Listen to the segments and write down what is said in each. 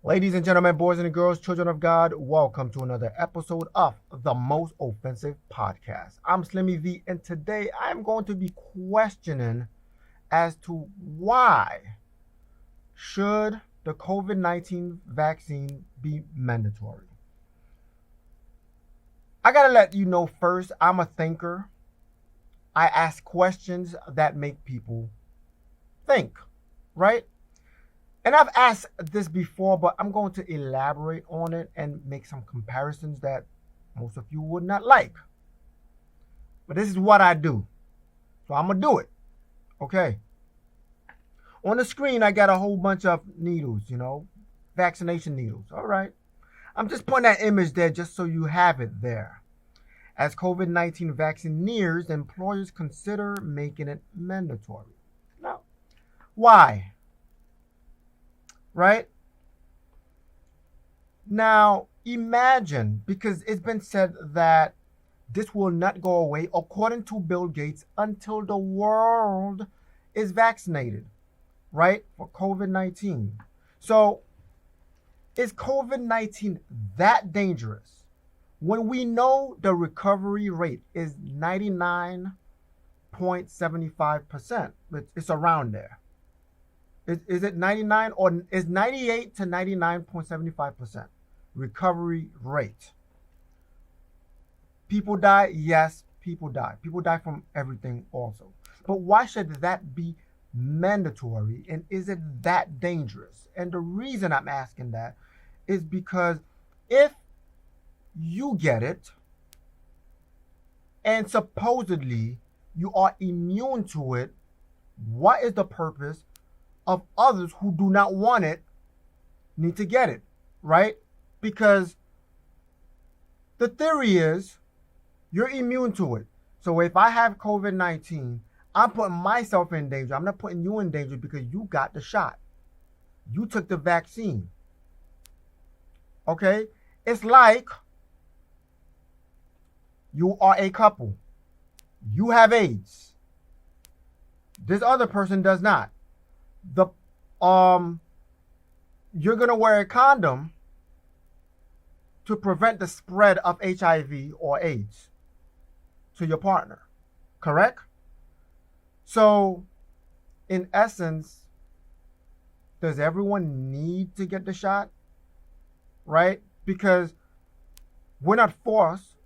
Ladies and gentlemen, boys and girls, children of God, welcome to another episode of the Most Offensive Podcast. I'm Slimmy V, and today I'm going to be questioning as to why should the COVID-19 vaccine be mandatory. I gotta let you know first, I'm a thinker. I ask questions that make people think, right? And I've asked this before, but I'm going to elaborate on it and make some comparisons that most of you would not like. But this is what I do. So I'm going to do it. Okay. On the screen, I got a whole bunch of needles, vaccination needles. All right. I'm just putting that image there just so you have it there. As COVID-19 vaccine nears, employers consider making it mandatory. Now, why? Right? Now, imagine, because it's been said that this will not go away, according to Bill Gates, until the world is vaccinated, right, for COVID-19. So, is COVID-19 that dangerous when we know the recovery rate is 99.75%? It's around there. Is it 99 or is 98 to 99.75% recovery rate? People die? Yes, people die. People die from everything also. But why should that be mandatory, and is it that dangerous? And the reason I'm asking that is because if you get it and supposedly you are immune to it, what is the purpose of others who do not want it need to get it, right? Because the theory is you're immune to it. So if I have COVID-19, I'm putting myself in danger. I'm not putting you in danger because you got the shot. You took the vaccine. Okay? It's like you are a couple. You have AIDS. This other person does not. You're gonna wear a condom to prevent the spread of HIV or AIDS to your partner, correct? So, in essence, does everyone need to get the shot, right? Because we're not forced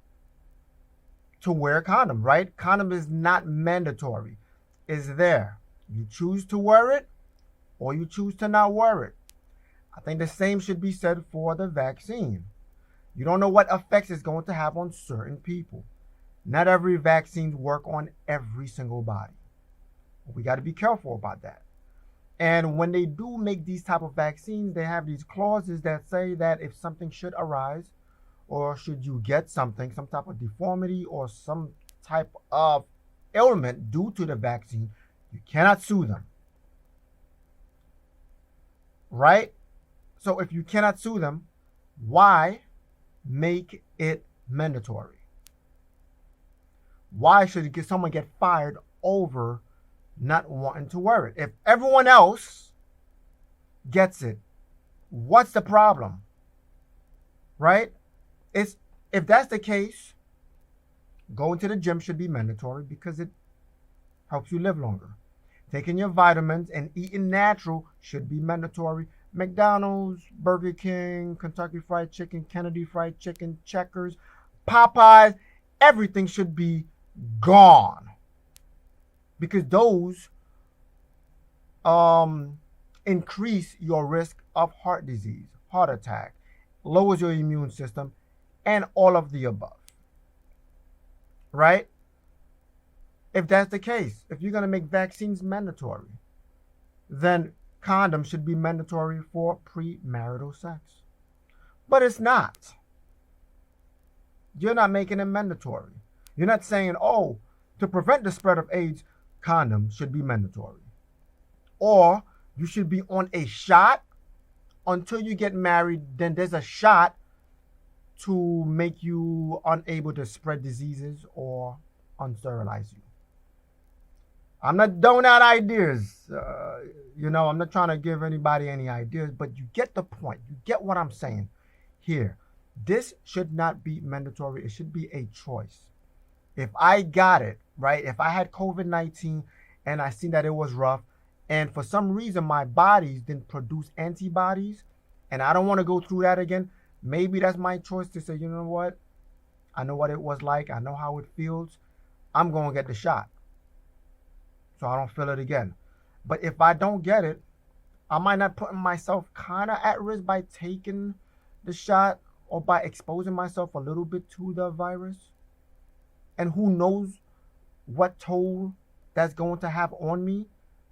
to wear a condom, right? Condom is not mandatory. It's there. You choose to wear it, or you choose to not wear it. I think the same should be said for the vaccine. You don't know what effects it's going to have on certain people. Not every vaccine works on every single body. We got to be careful about that. And when they do make these type of vaccines, they have these clauses that say that if something should arise, or should you get something, some type of deformity or some type of ailment due to the vaccine, you cannot sue them. Right? So if you cannot sue them, why make it mandatory? Why should someone get fired over not wanting to wear it? If everyone else gets it, what's the problem? Right? If that's the case, going to the gym should be mandatory because it helps you live longer. Taking your vitamins and eating natural should be mandatory. McDonald's, Burger King, Kentucky Fried Chicken, Kennedy Fried Chicken, Checkers, Popeyes, everything should be gone. Because those increase your risk of heart disease, heart attack, lowers your immune system, and all of the above. Right? If that's the case, if you're going to make vaccines mandatory, then condoms should be mandatory for premarital sex. But it's not. You're not making it mandatory. You're not saying, oh, to prevent the spread of AIDS, condoms should be mandatory. Or you should be on a shot until you get married, then there's a shot to make you unable to spread diseases or unsterilize you. I'm not throwing out ideas. I'm not trying to give anybody any ideas, but you get the point. You get what I'm saying here. This should not be mandatory. It should be a choice. If I got it, right? If I had COVID-19 and I seen that it was rough, and for some reason my bodies didn't produce antibodies, and I don't want to go through that again, maybe that's my choice to say, you know what? I know what it was like. I know how it feels. I'm going to get the shot so I don't feel it again. But if I don't get it, I might not putting myself kind of at risk by taking the shot or by exposing myself a little bit to the virus. And who knows what toll that's going to have on me,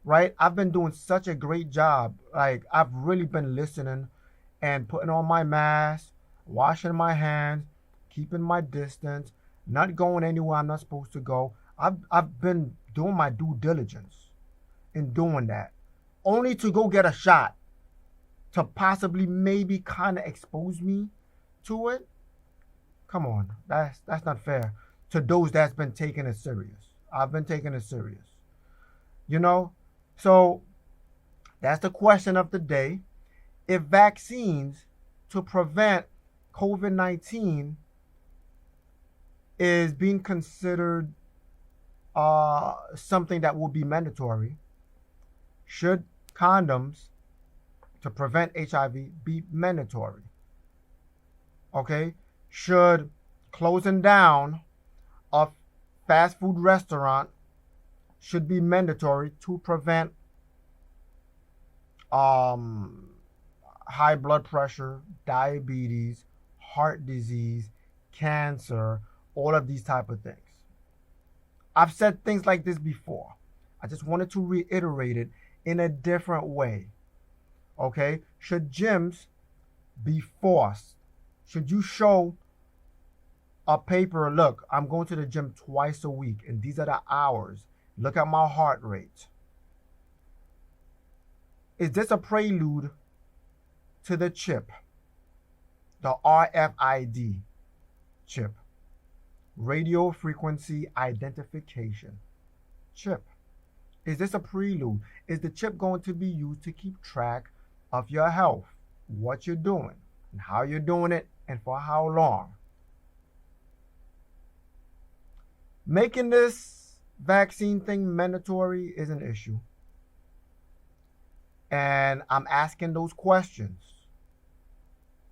right? I've been doing such a great job. Like, I've really been listening and putting on my mask, washing my hands, keeping my distance, not going anywhere I'm not supposed to go. I've been doing my due diligence in doing that, only to go get a shot to possibly maybe kind of expose me to it. Come on, that's not fair to those that's been taking it serious. I've been taking it serious. So that's the question of the day. If vaccines to prevent COVID-19 is being considered something that will be mandatory, should condoms to prevent HIV be mandatory? Okay? Should closing down a fast food restaurant should be mandatory to prevent high blood pressure, diabetes, heart disease, cancer, all of these type of things? I've said things like this before. I just wanted to reiterate it in a different way. Okay? Should gyms be forced? Should you show a paper, look, I'm going to the gym twice a week and these are the hours. Look at my heart rate. Is this a prelude to the chip? The RFID chip. Radio frequency identification chip. Is this a prelude? Is the chip going to be used to keep track of your health, what you're doing, and how you're doing it, and for how long? Making this vaccine thing mandatory is an issue. And I'm asking those questions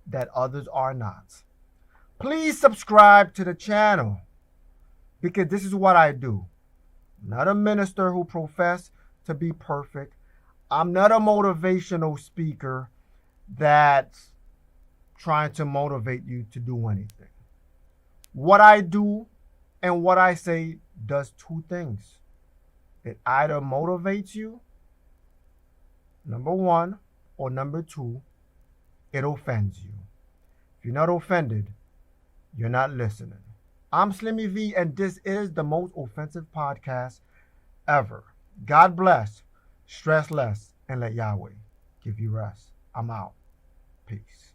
that others are not. Please subscribe to the channel, because this is what I do. I'm not a minister who profess to be perfect. I'm not a motivational speaker that's trying to motivate you to do anything. What I do and what I say does two things. It either motivates you, number one, or number two, it offends you. If you're not offended, you're not listening. I'm Slimmy V, and this is the most offensive podcast ever. God bless, stress less, and let Yahweh give you rest. I'm out. Peace.